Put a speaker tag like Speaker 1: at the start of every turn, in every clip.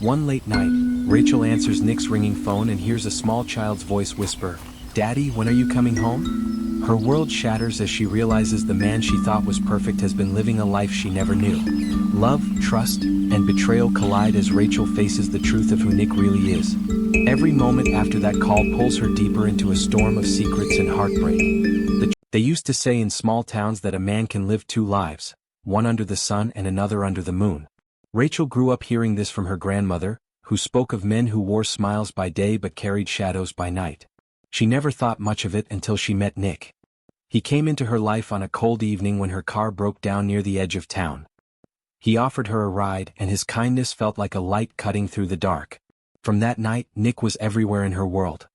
Speaker 1: One late night, Rachel answers Nick's ringing phone and hears a small child's voice whisper, "Daddy, when are you coming home?" Her world shatters as she realizes the man she thought was perfect has been living a life she never knew. Love, trust, and betrayal collide as Rachel faces the truth of who Nick really is. Every moment after that call pulls her deeper into a storm of secrets and heartbreak. They used to say in small towns that a man can live two lives, one under the sun and another under the moon. Rachel grew up hearing this from her grandmother, who spoke of men who wore smiles by day but carried shadows by night. She never thought much of it until she met Nick. He came into her life on a cold evening when her car broke down near the edge of town. He offered her a ride, and his kindness felt like a light cutting through the dark. From that night, Nick was everywhere in her world.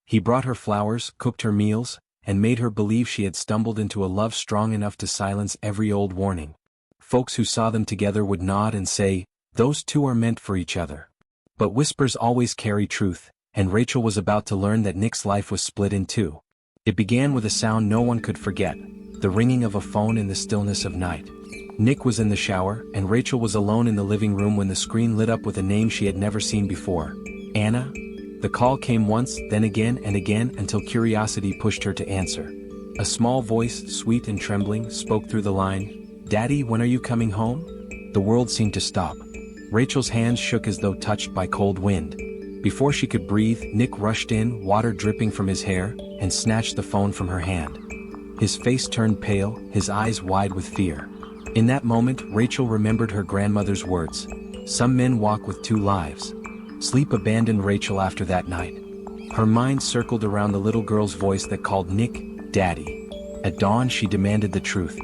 Speaker 1: He brought her flowers, cooked her meals, and made her believe she had stumbled into a love strong enough to silence every old warning. Folks who saw them together would nod and say, "Those two are meant for each other." But whispers always carry truth, and Rachel was about to learn that Nick's life was split in two. It began with a sound no one could forget, the ringing of a phone in the stillness of night. Nick was in the shower, and Rachel was alone in the living room when the screen lit up with a name she had never seen before. Anna? The call came once, then again and again until curiosity pushed her to answer. A small voice, sweet and trembling, spoke through the line, "Daddy, when are you coming home?" The world seemed to stop. Rachel's hands shook as though touched by cold wind. Before she could breathe, Nick rushed in, water dripping from his hair, and snatched the phone from her hand. His face turned pale, his eyes wide with fear. In that moment, Rachel remembered her grandmother's words. Some men walk with two lives. Sleep abandoned Rachel after that night. Her mind circled around the little girl's voice that called Nick, "Daddy." At dawn she demanded the truth.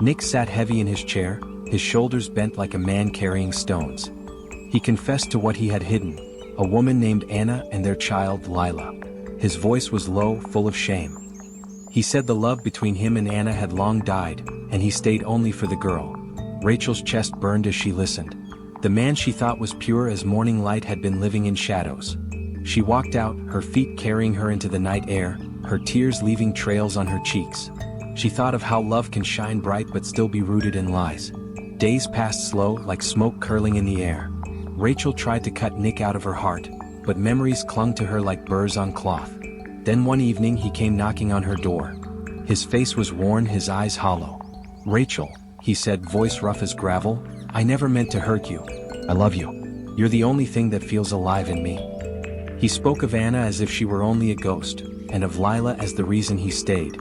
Speaker 1: Nick sat heavy in his chair, his shoulders bent like a man carrying stones. He confessed to what he had hidden, a woman named Anna and their child Lila. His voice was low, full of shame. He said the love between him and Anna had long died, and he stayed only for the girl. Rachel's chest burned as she listened. The man she thought was pure as morning light had been living in shadows. She walked out, her feet carrying her into the night air, her tears leaving trails on her cheeks. She thought of how love can shine bright but still be rooted in lies. Days passed slow, like smoke curling in the air. Rachel tried to cut Nick out of her heart, but memories clung to her like burrs on cloth. Then one evening he came knocking on her door. His face was worn, his eyes hollow. "Rachel," he said, voice rough as gravel, "I never meant to hurt you. I love you. You're the only thing that feels alive in me." He spoke of Anna as if she were only a ghost, and of Lila as the reason he stayed.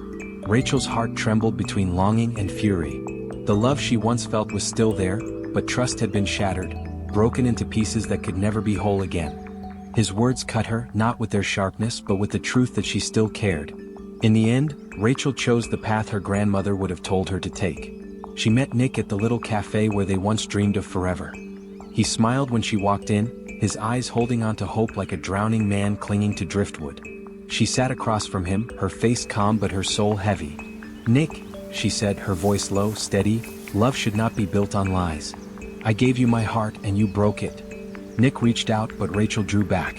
Speaker 1: Rachel's heart trembled between longing and fury. The love she once felt was still there, but trust had been shattered, broken into pieces that could never be whole again. His words cut her, not with their sharpness but with the truth that she still cared. In the end, Rachel chose the path her grandmother would have told her to take. She met Nick at the little cafe where they once dreamed of forever. He smiled when she walked in, his eyes holding on to hope like a drowning man clinging to driftwood. She sat across from him, her face calm but her soul heavy. "Nick," she said, her voice low, steady, "love should not be built on lies. I gave you my heart and you broke it." Nick reached out but Rachel drew back.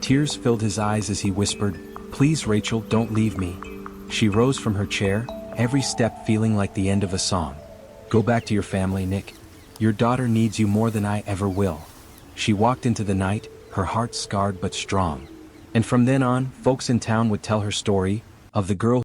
Speaker 1: Tears filled his eyes as he whispered, "Please Rachel, don't leave me." She rose from her chair, every step feeling like the end of a song. "Go back to your family, Nick. Your daughter needs you more than I ever will." She walked into the night, her heart scarred but strong. And from then on, folks in town would tell her story, of the girl